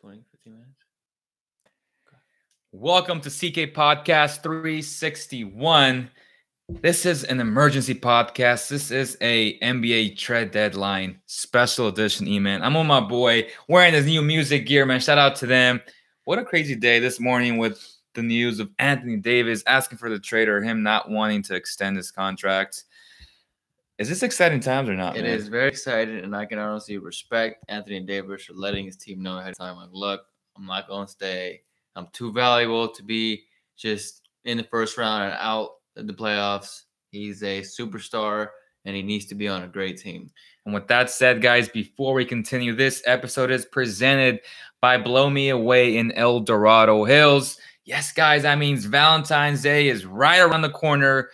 15 minutes. Okay. Welcome to CK Podcast 361. This is an emergency podcast. This is a NBA trade deadline special edition, E-Man. I'm with my boy wearing his new music gear, man. Shout out to them. What a crazy day this morning with the news of Anthony Davis asking for the trade or him not wanting to extend his contract. Is this exciting times or not? It is very exciting, and I can honestly respect Anthony Davis for letting his team know ahead of time. Like, look, I'm not going to stay. I'm too valuable to be just in the first round and out of the playoffs. He's a superstar, and he needs to be on a great team. And with that said, guys, before we continue, this episode is presented by Blow Me Away in El Dorado Hills. Yes, guys, that means Valentine's Day is right around the corner.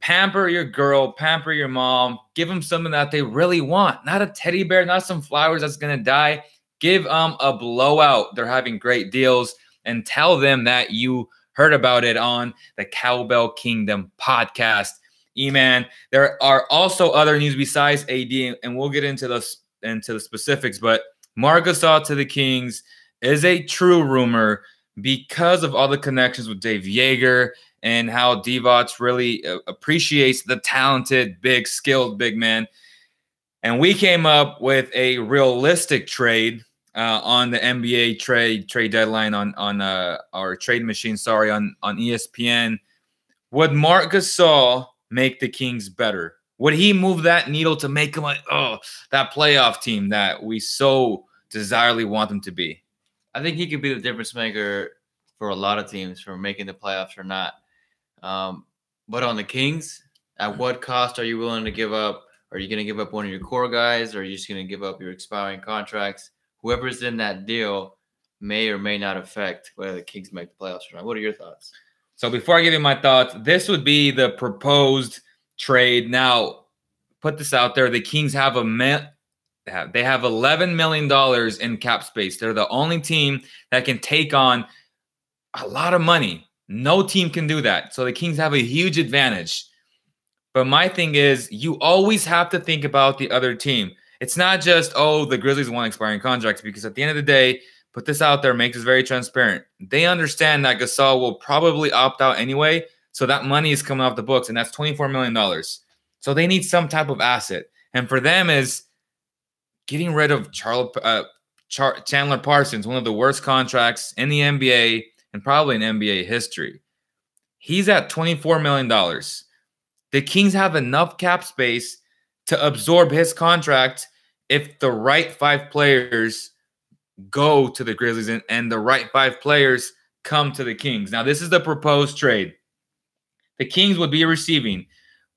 Pamper your girl, pamper your mom, give them something that they really want. Not a teddy bear, not some flowers that's going to die. Give them a blowout. They're having great deals, and tell them that you heard about it on the Cowbell Kingdom podcast. E-Man, there are also other news besides AD, and we'll get into the specifics, but Marc Gasol to the Kings is a true rumor because of all the connections with Dave Yeager and how Divac really appreciates the talented, big, skilled big man. And we came up with a realistic trade on the NBA trade deadline on our trade machine, on ESPN. Would Marc Gasol make the Kings better? Would he move that needle to make them that playoff team that we so desirably want them to be? I think he could be the difference maker for a lot of teams for making the playoffs or not. But on the Kings, at what cost are you willing to give up? Are you going to give up one of your core guys, or are you just going to give up your expiring contracts? Whoever's in that deal may or may not affect whether the Kings make the playoffs or not. What are your thoughts? So before I give you my thoughts, this would be the proposed trade. Now, put this out there. The Kings have they have $11 million in cap space. They're the only team that can take on a lot of money. No team can do that. So the Kings have a huge advantage. But my thing is, you always have to think about the other team. It's not just, the Grizzlies want expiring contracts, because at the end of the day, put this out there, make this very transparent. They understand that Gasol will probably opt out anyway, so that money is coming off the books, and that's $24 million. So they need some type of asset. And for them is getting rid of Chandler Parsons, one of the worst contracts in the NBA and probably in NBA history. He's at $24 million. The Kings have enough cap space to absorb his contract if the right 5 players go to the Grizzlies and the right 5 players come to the Kings. Now, this is the proposed trade. The Kings would be receiving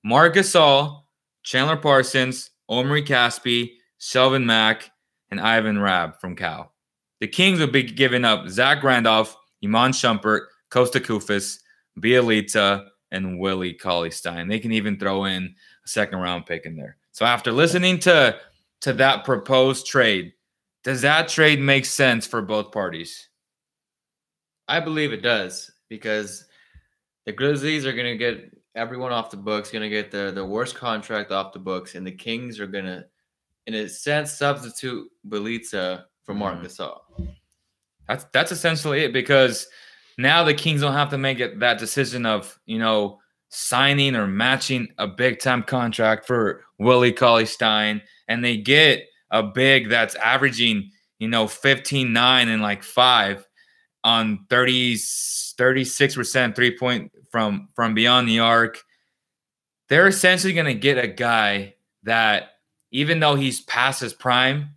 Marc Gasol, Chandler Parsons, Omri Caspi, Shelvin Mack, and Ivan Rabb from Cal. The Kings would be giving up Zach Randolph, Iman Shumpert, Costa Koufos, Bielitsa, and Willie Cauley-Stein. They can even throw in a second-round pick in there. So after listening to that proposed trade, does that trade make sense for both parties? I believe it does, because the Grizzlies are going to get everyone off the books, going to get the worst contract off the books, and the Kings are going to, in a sense, substitute Bielitsa for Marc Gasol. That's essentially it, because now the Kings don't have to make that decision of, signing or matching a big-time contract for Willie Cauley-Stein, and they get a big that's averaging, 15-9 and 5 on 36% three-point from beyond the arc. They're essentially going to get a guy that, even though he's past his prime,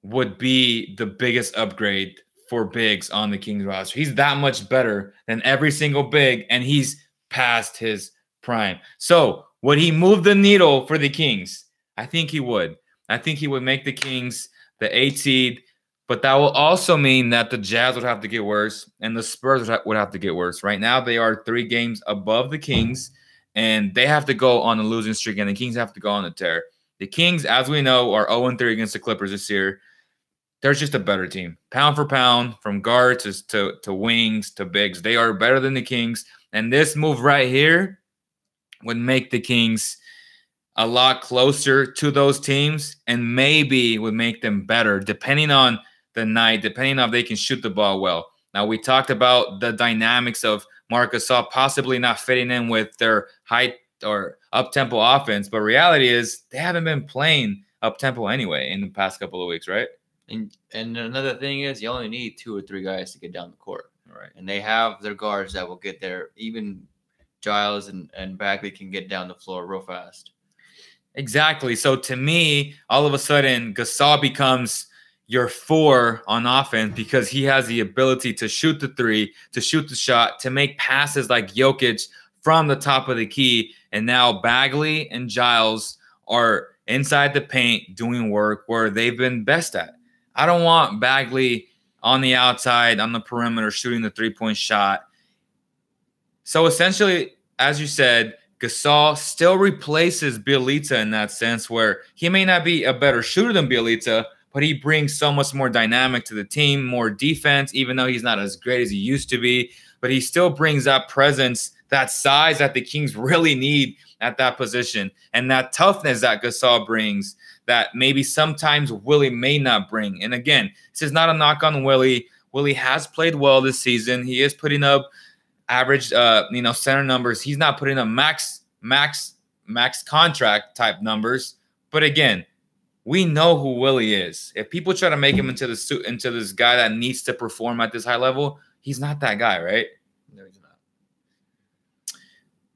would be the biggest upgrade for bigs on the Kings roster. He's that much better than every single big, and he's past his prime. So would he move the needle for the Kings? I think he would. I think he would make the Kings the 8th seed, but that will also mean that the Jazz would have to get worse and the Spurs would have to get worse. Right now, they are 3 games above the Kings, and they have to go on a losing streak, and the Kings have to go on a tear. The Kings, as we know, are 0-3 against the Clippers this year. They're just a better team. Pound for pound, from guards to wings to bigs. They are better than the Kings. And this move right here would make the Kings a lot closer to those teams and maybe would make them better, depending on the night, depending on if they can shoot the ball well. Now, we talked about the dynamics of Marc Gasol possibly not fitting in with their high or up-tempo offense, but reality is they haven't been playing up-tempo anyway in the past couple of weeks, right? And another thing is you only need 2 or 3 guys to get down the court. Right. And they have their guards that will get there. Even Giles and Bagley can get down the floor real fast. Exactly. So to me, all of a sudden, Gasol becomes your 4 on offense because he has the ability to shoot the 3, to shoot the shot, to make passes like Jokic from the top of the key. And now Bagley and Giles are inside the paint doing work where they've been best at. I don't want Bagley on the outside, on the perimeter, shooting the 3-point shot. So essentially, as you said, Gasol still replaces Bjelica in that sense where he may not be a better shooter than Bjelica, but he brings so much more dynamic to the team, more defense, even though he's not as great as he used to be. But he still brings that presence, that size that the Kings really need at that position, and that toughness that Gasol brings that maybe sometimes Willie may not bring. And again, this is not a knock on Willie. Willie has played well this season. He is putting up average, center numbers. He's not putting up max contract type numbers. But again, we know who Willie is. If people try to make him into this guy that needs to perform at this high level, he's not that guy, right? No, he's not.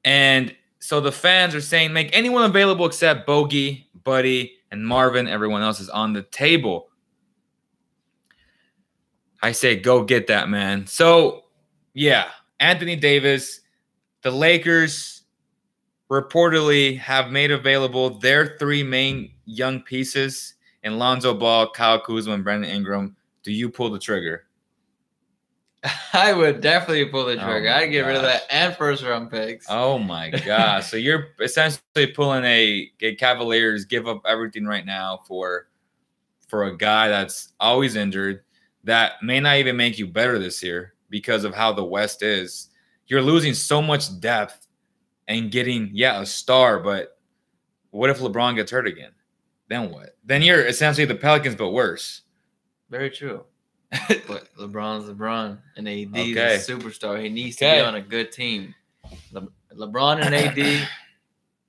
And so the fans are saying, make anyone available except Bogey, Buddy, and Marvin. Everyone else is on the table. I say, go get that, man. So, yeah, Anthony Davis, the Lakers reportedly have made available their 3 main young pieces in Lonzo Ball, Kyle Kuzma, and Brandon Ingram. Do you pull the trigger? I would definitely pull the trigger. Oh I'd get rid of that and first-round picks. Oh, my gosh. So you're essentially pulling a Cavaliers give up everything right now for a guy that's always injured that may not even make you better this year because of how the West is. You're losing so much depth and getting, a star, but what if LeBron gets hurt again? Then what? Then you're essentially the Pelicans, but worse. Very true. But LeBron's LeBron, and AD is a superstar. He needs to be on a good team. LeBron and AD,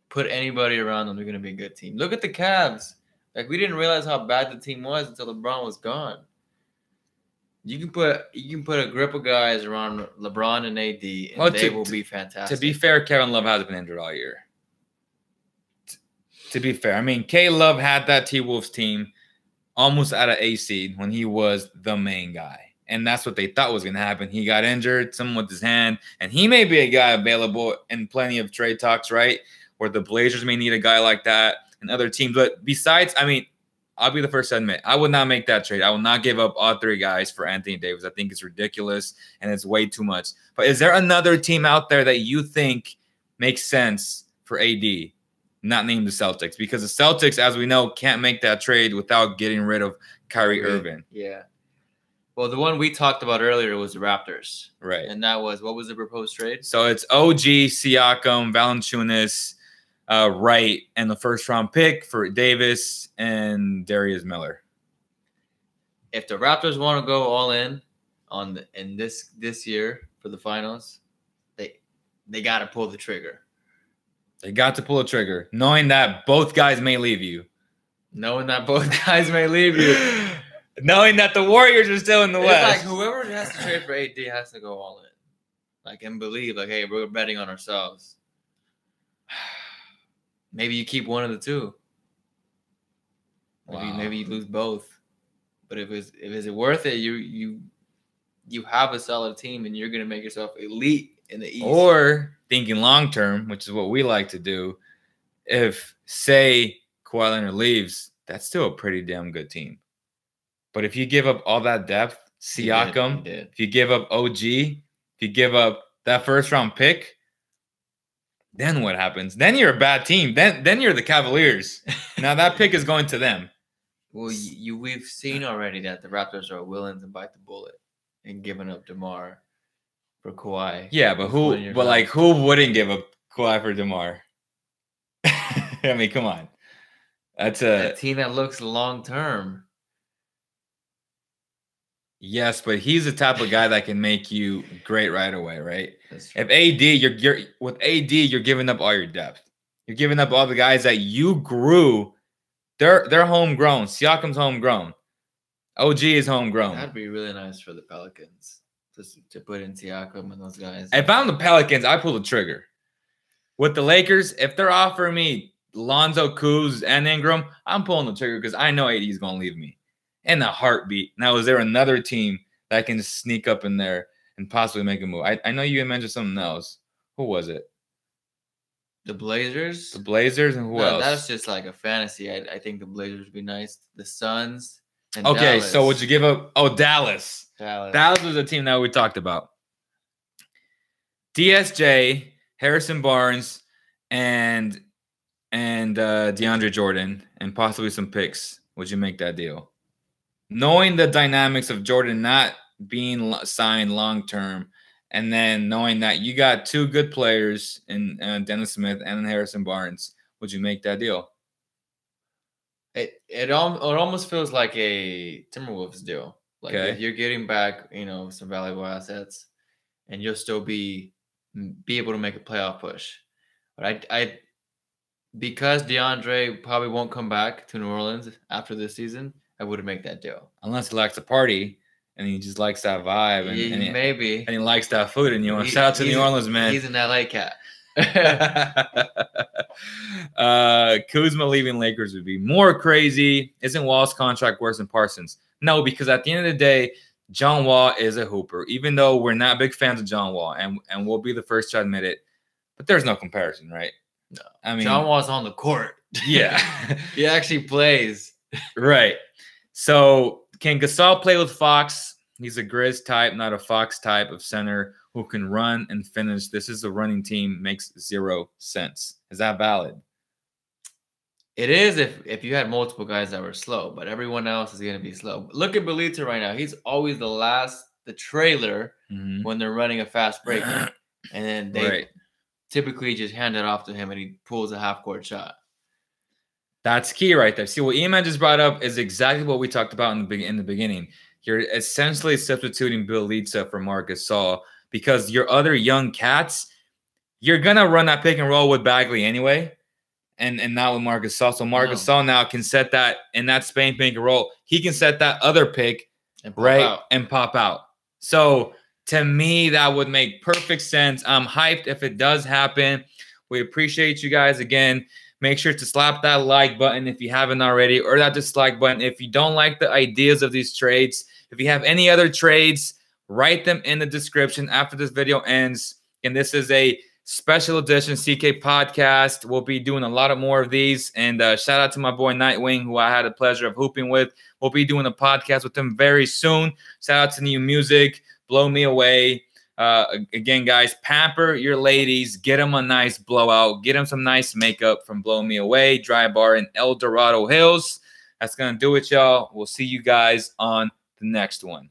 put anybody around them, they're going to be a good team. Look at the Cavs. Like, we didn't realize how bad the team was until LeBron was gone. You can put a grip of guys around LeBron and AD, and they will be fantastic. To be fair, Kevin Love hasn't been injured all year. To be fair, I mean, K-Love had that T-Wolves team almost at an A seed when he was the main guy. And that's what they thought was going to happen. He got injured, someone with his hand, and he may be a guy available in plenty of trade talks, right? Where the Blazers may need a guy like that and other teams. But besides, I mean, I'll be the first to admit, I would not make that trade. I will not give up all 3 guys for Anthony Davis. I think it's ridiculous and it's way too much. But is there another team out there that you think makes sense for AD? Not named the Celtics, because the Celtics, as we know, can't make that trade without getting rid of Kyrie Irving. Yeah. Well, the one we talked about earlier was the Raptors. Right. And that was, what was the proposed trade? So it's OG, Siakam, Valanciunas, Wright, and the first-round pick for Davis and Darius Miller. If the Raptors want to go all in this year for the finals, they got to pull the trigger. They got to pull a trigger, knowing that both guys may leave you. Knowing that both guys may leave you. Knowing that the Warriors are still in the West. Like, whoever has to trade for AD has to go all in. Like, and believe, like, hey, we're betting on ourselves. Maybe you keep one of the 2. Maybe you lose both. But if it's worth it, you have a solid team and you're going to make yourself elite in the East. Or thinking long term, which is what we like to do, if, say, Kawhi Leonard leaves, that's still a pretty damn good team. But if you give up all that depth, Siakam, if you give up OG, if you give up that first-round pick, then what happens? Then you're a bad team. Then you're the Cavaliers. Now that pick is going to them. Well, we've seen already that the Raptors are willing to bite the bullet and giving up DeMar for Kawhi. Yeah, but who wouldn't give up Kawhi for DeMar? I mean, come on. That's a team that looks long term. Yes, but he's the type of guy that can make you great right away, right? That's true. If AD, you're with AD, you're giving up all your depth. You're giving up all the guys that you grew. They're homegrown. Siakam's homegrown. OG is homegrown. That'd be really nice for the Pelicans just to put in Siakam and those guys. If I'm the Pelicans, I pull the trigger. With the Lakers, if they're offering me Lonzo, Kuz, and Ingram, I'm pulling the trigger because I know AD is going to leave me in a heartbeat. Now, is there another team that can just sneak up in there and possibly make a move? I know you mentioned something else. Who was it? The Blazers? The Blazers and who else? That's just like a fantasy. I think the Blazers would be nice. The Suns and okay, Dallas. so would you give up? Oh, Dallas. Dallas. Dallas was a team that we talked about. DSJ, Harrison Barnes, and DeAndre Jordan, and possibly some picks. Would you make that deal? Knowing the dynamics of Jordan not being signed long-term, and then knowing that you got two good players in Dennis Smith and Harrison Barnes, would you make that deal? It almost feels like a Timberwolves deal. Like if you're getting back, some valuable assets, and you'll still be able to make a playoff push. But I because DeAndre probably won't come back to New Orleans after this season, I wouldn't make that deal. Unless he likes to party and he just likes that vibe and maybe and he likes that food and you want to shout out to New Orleans, man. He's an LA cat. Kuzma leaving Lakers would be more crazy. Isn't Wall's contract worse than Parsons? No, because at the end of the day, John Wall is a hooper. Even though we're not big fans of John Wall, and we'll be the first to admit it, but there's no comparison, right? No, I mean, John Wall's on the court. Yeah, he actually plays. Right. So can Gasol play with Fox? He's a Grizz type, not a Fox type of center who can run and finish. This is a running team. Makes 0 sense. Is that valid? It is if you had multiple guys that were slow, but everyone else is going to be slow. Look at Belita right now. He's always the trailer when they're running a fast break. And then they typically just hand it off to him and he pulls a half-court shot. That's key right there. See, what Eman just brought up is exactly what we talked about in the beginning. You're essentially substituting Belita for Marc Gasol because your other young cats, you're going to run that pick and roll with Bagley anyway. And not with Marc Gasol. So Marc Gasol now can set that in that Spain pick and roll. He can set that other pick and pop out. So to me, that would make perfect sense. I'm hyped if it does happen. We appreciate you guys again. Make sure to slap that like button if you haven't already, or that dislike button if you don't like the ideas of these trades. If you have any other trades, write them in the description after this video ends. And this is a special edition CK podcast. We'll be doing a lot more of these. And shout out to my boy Nightwing, who I had the pleasure of hooping with. We'll be doing a podcast with him very soon. Shout out to New Music, Blow Me Away. Again, guys, pamper your ladies. Get them a nice blowout. Get them some nice makeup from Blow Me Away, Dry Bar in El Dorado Hills. That's going to do it, y'all. We'll see you guys on the next one.